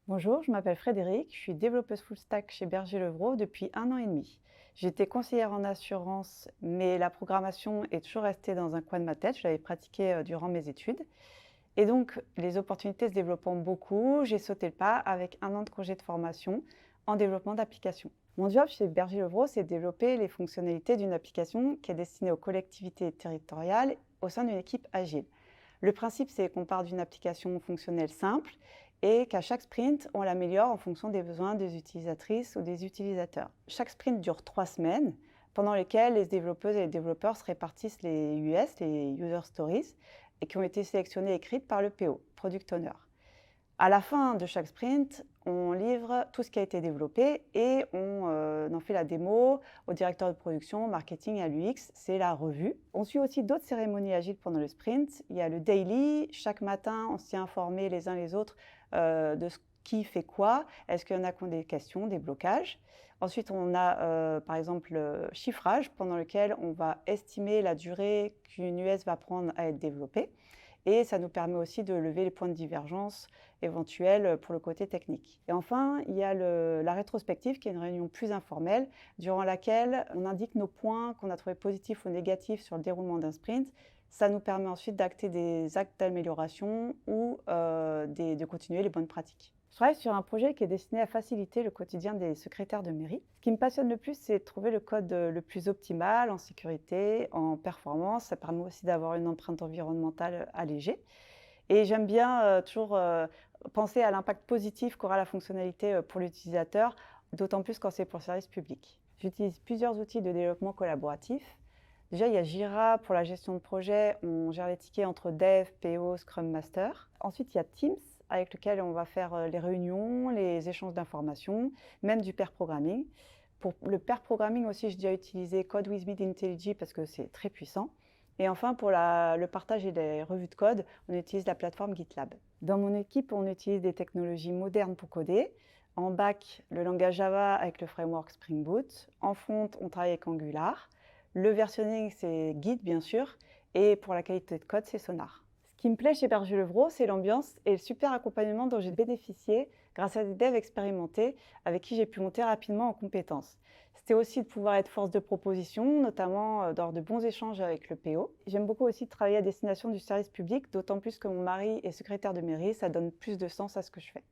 Bonjour, je m'appelle Frédéric, je suis développeuse full stack chez Berger Levrault depuis 1 an et demi. J'étais conseillère en assurance, mais la programmation est toujours restée dans un coin de ma tête. Je l'avais pratiquée durant mes études. Et donc, les opportunités se développant beaucoup, j'ai sauté le pas avec 1 an de congé de formation en développement d'applications. Mon job chez Berger Levrault, c'est de développer les fonctionnalités d'une application qui est destinée aux collectivités territoriales au sein d'une équipe agile. Le principe, c'est qu'on part d'une application fonctionnelle simple et qu'à chaque sprint, on l'améliore en fonction des besoins des utilisatrices ou des utilisateurs. Chaque sprint dure 3 semaines, pendant lesquelles les développeuses et les développeurs se répartissent les US, les User Stories, et qui ont été sélectionnées et écrites par le PO, Product Owner. À la fin de chaque sprint, on livre tout ce qui a été développé et on en fait la démo au directeur de production, au marketing et à l'UX, c'est la revue. On suit aussi d'autres cérémonies agiles pendant le sprint. Il y a le daily, chaque matin on s'y informé les uns les autres de ce qui fait quoi, est-ce qu'il y en a qui ont des questions, des blocages. Ensuite, on a par exemple le chiffrage pendant lequel on va estimer la durée qu'une US va prendre à être développée. Et ça nous permet aussi de lever les points de divergence éventuels pour le côté technique. Et enfin, il y a la rétrospective, qui est une réunion plus informelle, durant laquelle on indique nos points qu'on a trouvés positifs ou négatifs sur le déroulement d'un sprint. Ça nous permet ensuite d'acter des actes d'amélioration ou de continuer les bonnes pratiques. Je travaille sur un projet qui est destiné à faciliter le quotidien des secrétaires de mairie. Ce qui me passionne le plus, c'est de trouver le code le plus optimal en sécurité, en performance. Ça permet aussi d'avoir une empreinte environnementale allégée. Et j'aime bien toujours penser à l'impact positif qu'aura la fonctionnalité pour l'utilisateur, d'autant plus quand c'est pour le service public. J'utilise plusieurs outils de développement collaboratif. Déjà, il y a Jira pour la gestion de projet. On gère les tickets entre Dev, PO, Scrum Master. Ensuite, il y a Teams avec lequel on va faire les réunions, les échanges d'informations, même du pair programming. Pour le pair programming aussi, j'ai déjà utilisé Code with Me d'IntelliJ parce que c'est très puissant. Et enfin, pour le partage et les revues de code, on utilise la plateforme GitLab. Dans mon équipe, on utilise des technologies modernes pour coder. En back, le langage Java avec le framework Spring Boot. En front, on travaille avec Angular. Le versionning, c'est Git, bien sûr. Et pour la qualité de code, c'est Sonar. Ce qui me plaît chez Berger Levrault, c'est l'ambiance et le super accompagnement dont j'ai bénéficié grâce à des devs expérimentés avec qui j'ai pu monter rapidement en compétences. C'était aussi de pouvoir être force de proposition, notamment lors de bons échanges avec le PO. J'aime beaucoup aussi travailler à destination du service public, d'autant plus que mon mari est secrétaire de mairie, ça donne plus de sens à ce que je fais.